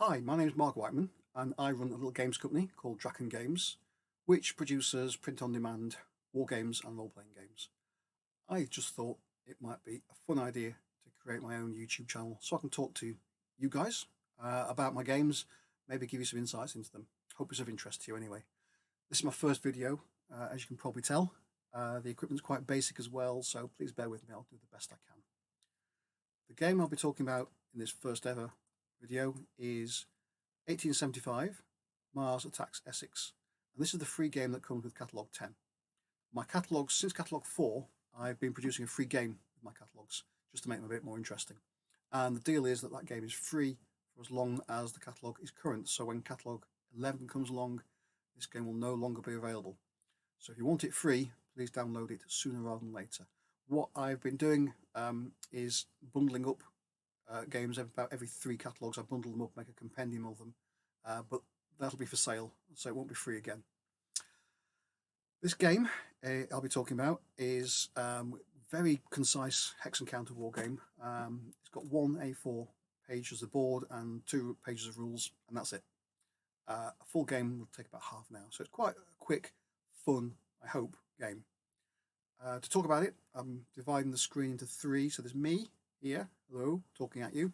Hi, my name is Mark Whiteman, and I run a little games company called Draken Games, which produces print-on-demand war games and role-playing games. I just thought it might be a fun idea to create my own YouTube channel so I can talk to you guys about my games, maybe give you some insights into them. Hope it's of interest to you anyway. This is my first video, as you can probably tell. The equipment's quite basic as well, so please bear with me, I'll do the best I can. The game I'll be talking about in this first ever video is 1875, Mars Attacks Essex, and this is the free game that comes with Catalogue 10. My catalogues, since Catalogue 4, I've been producing a free game with my catalogues, just to make them a bit more interesting. And the deal is that that game is free for as long as the catalogue is current, so when Catalogue 11 comes along, this game will no longer be available. So if you want it free, please download it sooner rather than later. What I've been doing is bundling up games about every 3 catalogues. I bundle them up, make a compendium of them, but that'll be for sale, so it won't be free again. This game I'll be talking about is very concise hex and counter war game. It's got 1 A4 page as the board and 2 pages of rules, and that's it. A full game will take about half an hour, so it's quite a quick, fun, I hope, game. To talk about it, I'm dividing the screen into 3. So there's me here, hello, talking at you.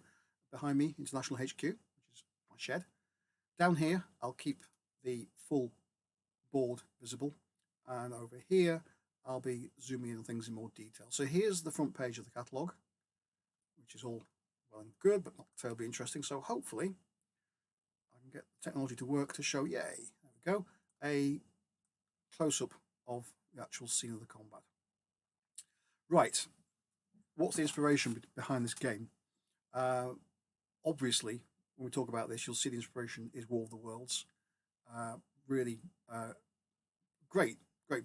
Behind me, International HQ, which is my shed. Down here, I'll keep the full board visible. And over here, I'll be zooming in on things in more detail. So here's the front page of the catalogue, which is all well and good, but not terribly interesting. So hopefully, I can get the technology to work to show, yay, there we go, a close-up of the actual scene of the combat. Right, what's the inspiration behind this game? Obviously, when we talk about this, you'll see the inspiration is War of the Worlds. Really great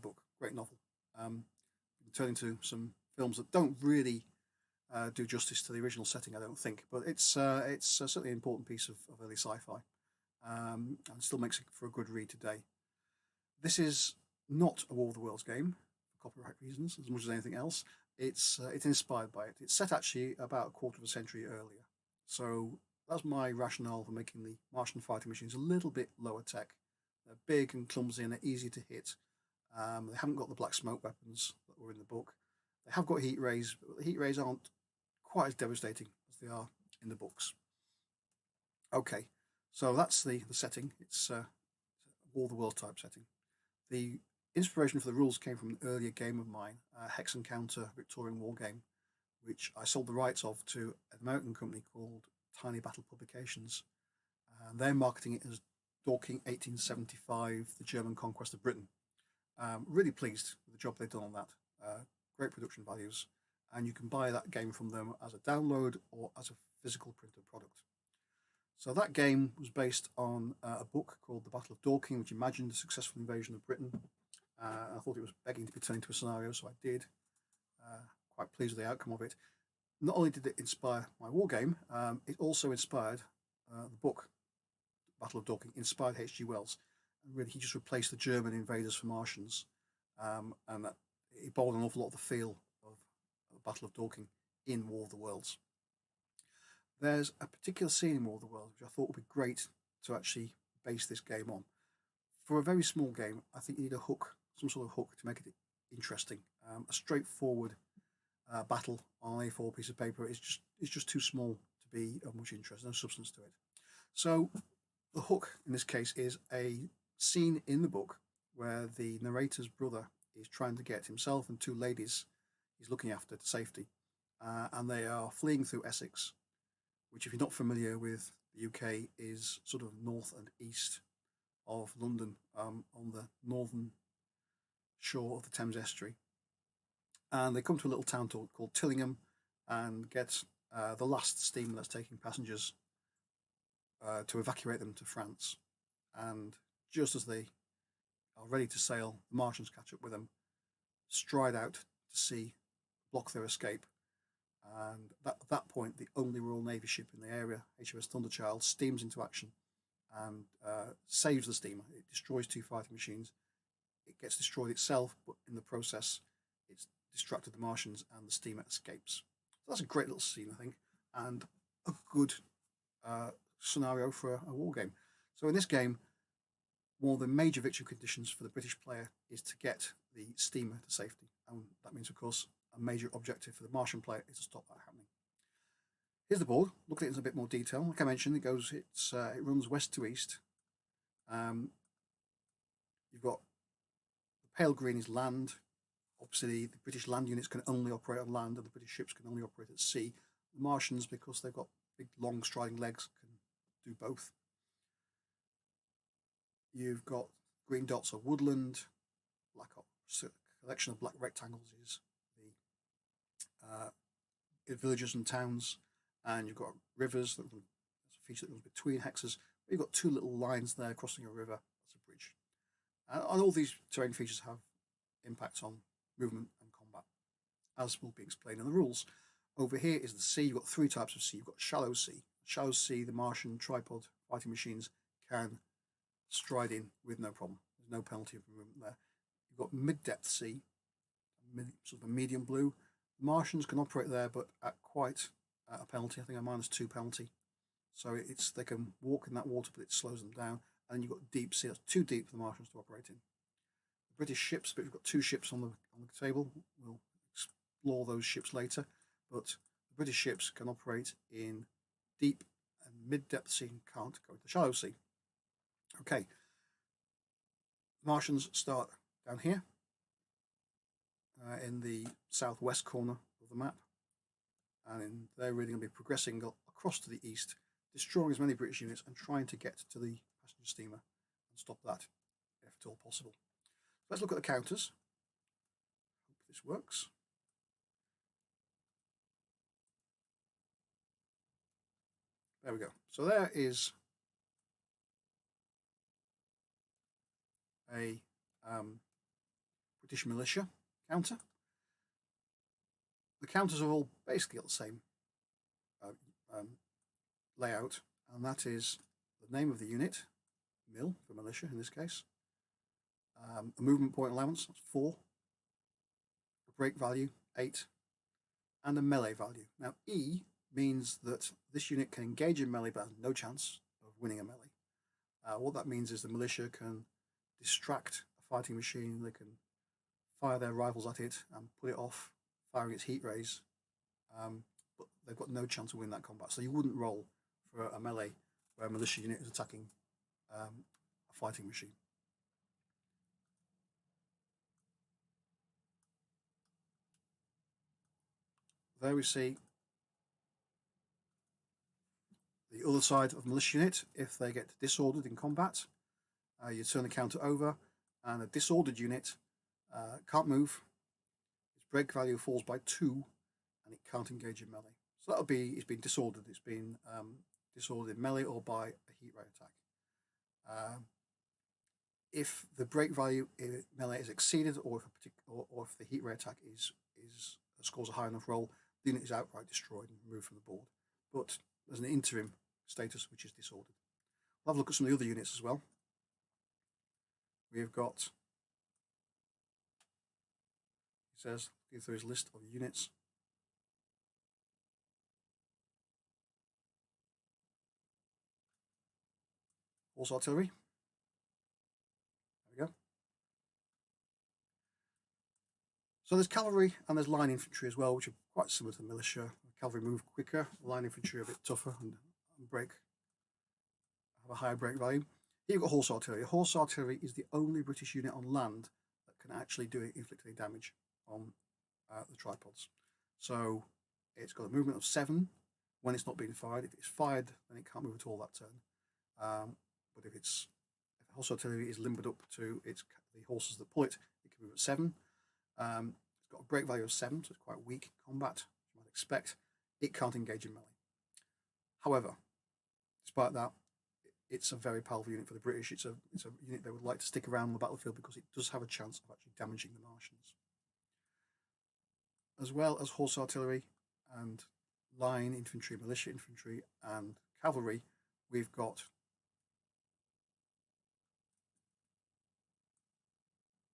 book, great novel. Turned into some films that don't really do justice to the original setting, I don't think, but it's certainly an important piece of early sci-fi, and still makes it for a good read today. This is not a War of the Worlds game, for copyright reasons, as much as anything else. It's inspired by it. It's set actually about a quarter of a century earlier. So that's my rationale for making the Martian fighting machines a little bit lower tech. They're big and clumsy and they're easy to hit. They haven't got the black smoke weapons that were in the book. They have got heat rays, but the heat rays aren't quite as devastating as they are in the books. Okay, so that's the setting. It's a War of the Worlds type setting. The inspiration for the rules came from an earlier game of mine, Hex and Counter Victorian War Game, which I sold the rights of to an American company called Tiny Battle Publications. And they're marketing it as Dorking 1875, the German conquest of Britain. Really pleased with the job they've done on that. Great production values. And you can buy that game from them as a download or as a physical printed product. So that game was based on a book called The Battle of Dorking, which imagined a successful invasion of Britain. I thought it was begging to be turned into a scenario, so I did. Quite pleased with the outcome of it. Not only did it inspire my war game, it also inspired the book, Battle of Dorking, inspired H.G. Wells. And really, he just replaced the German invaders for Martians, and that it borrowed an awful lot of the feel of the Battle of Dorking in War of the Worlds. There's a particular scene in War of the Worlds which I thought would be great to actually base this game on. For a very small game, I think you need a hook, some sort of hook to make it interesting. A straightforward battle on an A4 piece of paper is just too small to be of much interest, no substance to it. So the hook in this case is a scene in the book where the narrator's brother is trying to get himself and 2 ladies he's looking after to safety, and they are fleeing through Essex, which, if you're not familiar with the UK, is sort of north and east of London, on the northern shore of the Thames estuary. And they come to a little town called Tillingham and get the last steamer that's taking passengers to evacuate them to France. And just as they are ready to sail, the Martians catch up with them, stride out to sea, block their escape. And at that point, the only Royal Navy ship in the area, HMS Thunderchild, steams into action and saves the steamer. It destroys 2 fighting machines. It gets destroyed itself, but in the process, it's distracted the Martians and the steamer escapes. So that's a great little scene, I think, and a good scenario for a war game. So in this game, one of the major victory conditions for the British player is to get the steamer to safety. And that means, of course, a major objective for the Martian player is to stop that happening. Here's the board. Look at it in a bit more detail. Like I mentioned, it runs west to east. You've got the pale green is land. Obviously, the British land units can only operate on land, and the British ships can only operate at sea. The Martians, because they've got big, long, striding legs, can do both. You've got green dots are woodland, black collection of black rectangles is the villages and towns, and you've got rivers that run, that's a feature that runs between hexes. But you've got two little lines there crossing a river. That's a bridge, and all these terrain features have impacts on movement and combat, as will be explained in the rules. Over here is the sea. You've got three types of sea. You've got shallow sea. Shallow sea, the Martian tripod fighting machines can stride in with no problem. There's no penalty of movement there. You've got mid-depth sea, sort of a medium blue. The Martians can operate there, but at quite a penalty. I think a -2 penalty. So they can walk in that water, but it slows them down. And then you've got deep sea. That's too deep for the Martians to operate in. The British ships, but we've got two ships on the table. We'll explore those ships later. But the British ships can operate in deep and mid-depth sea and can't go into shallow sea. Okay. The Martians start down here in the southwest corner of the map. And they're really going to be progressing across to the east, destroying as many British units and trying to get to the passenger steamer and stop that if at all possible. Let's look at the counters. Hope this works. There we go. So there is a British militia counter. The counters are all basically got the same layout, and that is the name of the unit, mil for militia in this case, a movement point allowance, that's 4, a break value, 8, and a melee value. Now, E means that this unit can engage in melee but has no chance of winning a melee. What that means is the militia can distract a fighting machine, they can fire their rifles at it and put it off, firing its heat rays, but they've got no chance of winning that combat. So you wouldn't roll for a melee where a militia unit is attacking a fighting machine. There we see the other side of the militia unit. If they get disordered in combat, you turn the counter over, and a disordered unit can't move. Its break value falls by 2, and it can't engage in melee. So that'll be it's been disordered. It's been disordered in melee or by a heat ray attack. If the break value in melee is exceeded, or if the heat ray attack scores a high enough roll, the unit is outright destroyed and removed from the board. But there's an interim status which is disordered. We'll have a look at some of the other units as well. We've got, he says, give through his list of units. Horse artillery. There we go. So there's cavalry and there's line infantry as well, which are quite similar to the militia. The cavalry move quicker, the line infantry are a bit tougher and have a higher break value. Here you've got horse artillery. Horse artillery is the only British unit on land that can actually inflict any damage on the tripods. So it's got a movement of 7 when it's not being fired. If it's fired, then it can't move at all that turn. But if the horse artillery is limbered up to the horses that pull it, it can move at 7. It's got a break value of 7, so it's quite weak in combat, as you might expect. It can't engage in melee. However, despite that, it's a very powerful unit for the British. It's a unit they would like to stick around on the battlefield because it does have a chance of actually damaging the Martians. As well as horse artillery and line infantry, militia infantry, and cavalry, we've got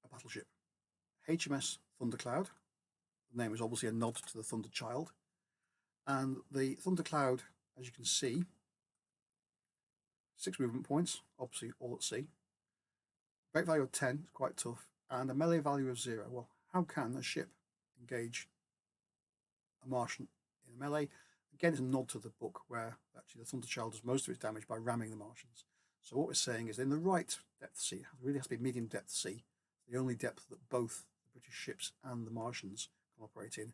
a battleship. HMS Thundercloud. The name is obviously a nod to the Thunder Child. And the Thundercloud, as you can see, 6 movement points, obviously all at sea. Break value of 10 is quite tough, and a melee value of 0. Well, how can a ship engage a Martian in a melee? Again, it's a nod to the book where actually the Thunderchild does most of its damage by ramming the Martians. So what we're saying is in the right depth sea, it really has to be medium depth sea, the only depth that both the British ships and the Martians can operate in,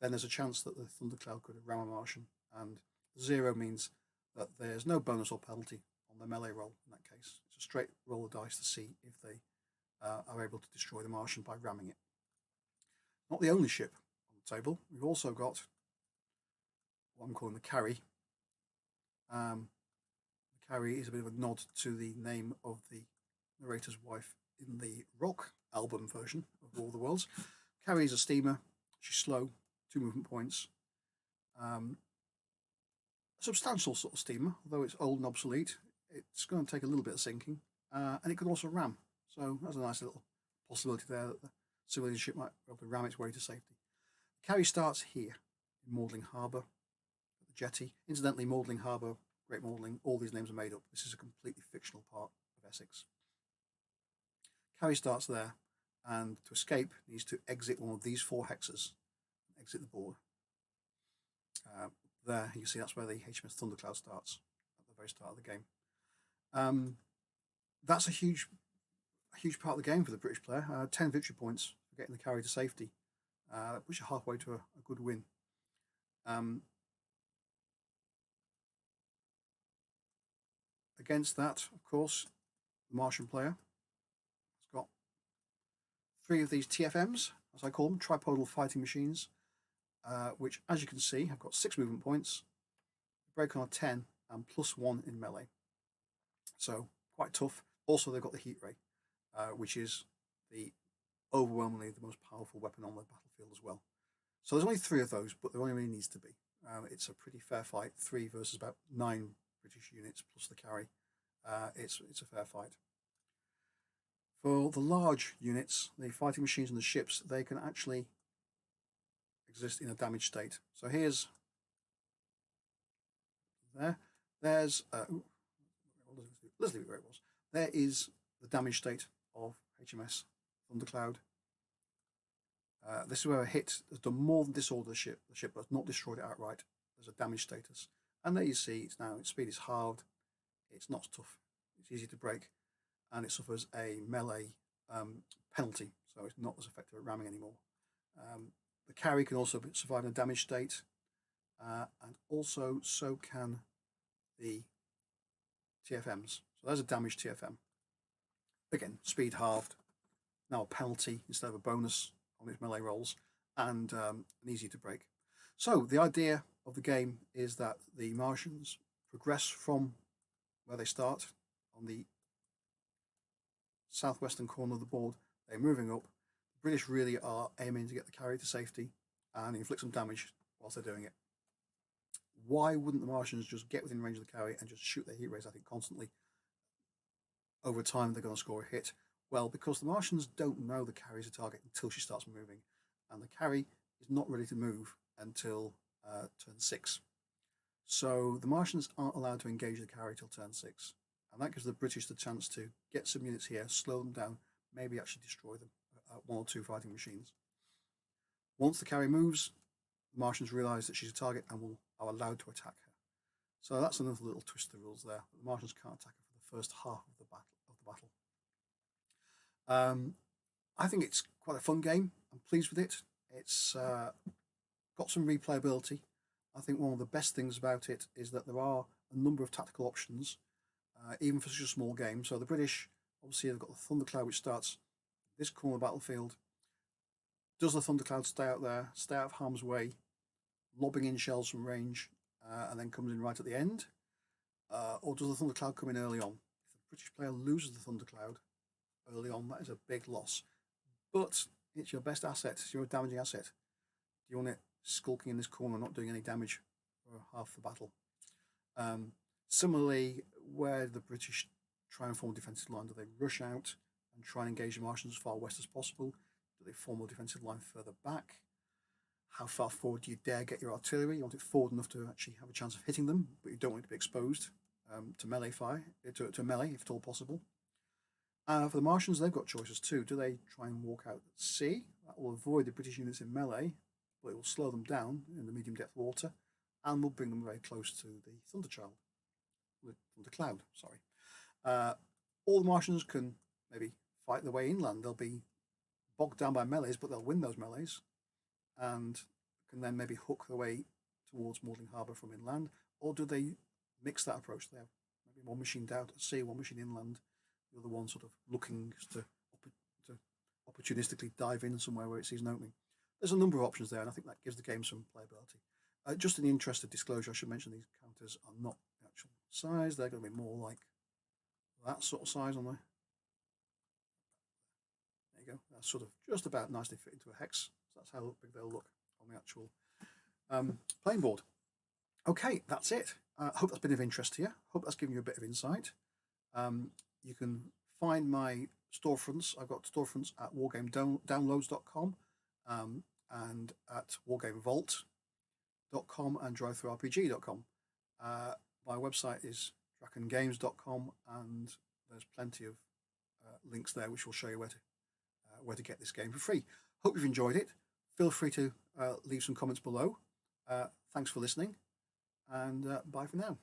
then there's a chance that the Thundercloud could ram a Martian, and 0 means that there's no bonus or penalty on the melee roll in that case. It's a straight roll of dice to see if they are able to destroy the Martian by ramming it. Not the only ship on the table. We've also got what I'm calling the Carry. The Carry is a bit of a nod to the name of the narrator's wife in the rock album version of War of the Worlds. Carry is a steamer. She's slow, 2 movement points. A substantial sort of steamer, although it's old and obsolete. It's going to take a little bit of sinking, and it could also ram. So that's a nice little possibility there that the civilian ship might be able to ram its way to safety. The Carry starts here in Magdalen Harbour, at the jetty. Incidentally, Magdalen Harbour, Great Magdalen, all these names are made up. This is a completely fictional part of Essex. Carry starts there, and to escape needs to exit one of these 4 hexes, exit the board. There, you can see that's where the HMS Thundercloud starts at the very start of the game. That's a huge part of the game for the British player. 10 victory points for getting the Carry to safety, which are halfway to a good win. Against that, of course, the Martian player has got 3 of these TFMs, as I call them, tripodal fighting machines, which, as you can see, have got 6 movement points, break on a 10, and +1 in melee. So quite tough. Also, they've got the heat ray, which is overwhelmingly the most powerful weapon on the battlefield as well. So there's only 3 of those, but there only really needs to be. It's a pretty fair fight, 3 versus about 9 British units plus the Carry. It's a fair fight. For the large units, the fighting machines and the ships, they can actually exist in a damaged state. So here's there's let's leave it where it was. There is the damaged state of HMS Thundercloud. This is where a hit has done more than disorder the ship but has not destroyed it outright. There's a damage status, and there you see its speed is halved. It's not tough. It's easy to break, and it suffers a melee penalty, so it's not as effective at ramming anymore. The Carry can also survive in a damaged state, and also so can the TFMs. So there's a damaged TFM. Again, speed halved, now a penalty instead of a bonus on its melee rolls, and easy to break. So the idea of the game is that the Martians progress from where they start on the southwestern corner of the board. They're moving up. The British really are aiming to get the Carry to safety and inflict some damage whilst they're doing it. Why wouldn't the Martians just get within range of the Carry and just shoot their heat rays at it constantly? Over time, they're going to score a hit. Well, because the Martians don't know the Carry is a target until she starts moving, and the Carry is not ready to move until turn 6. So the Martians aren't allowed to engage the Carry till turn 6, and that gives the British the chance to get some units here, slow them down, maybe actually destroy them, 1 or 2 fighting machines. Once the Carry moves, the Martians realise that she's a target and are allowed to attack her. So that's another little twist to the rules there. The Martians can't attack her for the first half of the battle. I think it's quite a fun game. I'm pleased with it. It's got some replayability. I think one of the best things about it is that there are a number of tactical options, even for such a small game. So the British, obviously, they've got the Thundercloud, which starts this corner of the battlefield. Does the Thundercloud stay out there, stay out of harm's way, lobbing in shells from range, and then comes in right at the end? Or does the Thundercloud come in early on? If the British player loses the Thundercloud early on, that is a big loss. But it's your best asset, it's your damaging asset. Do you want it skulking in this corner, not doing any damage for half the battle? Similarly, where the British try and form a defensive line, do they rush out and try and engage the Martians as far west as possible? Do they form a defensive line further back? How far forward do you dare get your artillery? You want it forward enough to actually have a chance of hitting them, but you don't want it to be exposed. to melee fire, to melee if at all possible. For the Martians, they've got choices too. Do they try and walk out at sea? That will avoid the British units in melee, but it will slow them down in the medium depth water, and will bring them very close to the Thunderchild, the Thundercloud. Sorry. All the Martians can maybe fight their way inland. They'll be bogged down by melees, but they'll win those melees, and can then maybe hook their way towards Magdalen Harbour from inland. Or do they mix that approach? They have maybe one machined out at sea, one machine inland, the other one sort of looking to opportunistically dive in somewhere where it sees an opening. There's a number of options there, and I think that gives the game some playability. Just in the interest of disclosure, I should mention these counters are not the actual size. They're going to be more like that sort of size on there. There you go. That's sort of just about nicely fit into a hex. So that's how big they'll look on the actual playing board. Okay, that's it. Hope that's been of interest to you. Hope that's given you a bit of insight. You can find my storefronts. I've got storefronts at wargamedownloads.com and at wargamevault.com and drivethroughrpg.com. My website is drakengames.com, and there's plenty of links there which will show you where to get this game for free. Hope you've enjoyed it. Feel free to leave some comments below. Thanks for listening, and bye for now.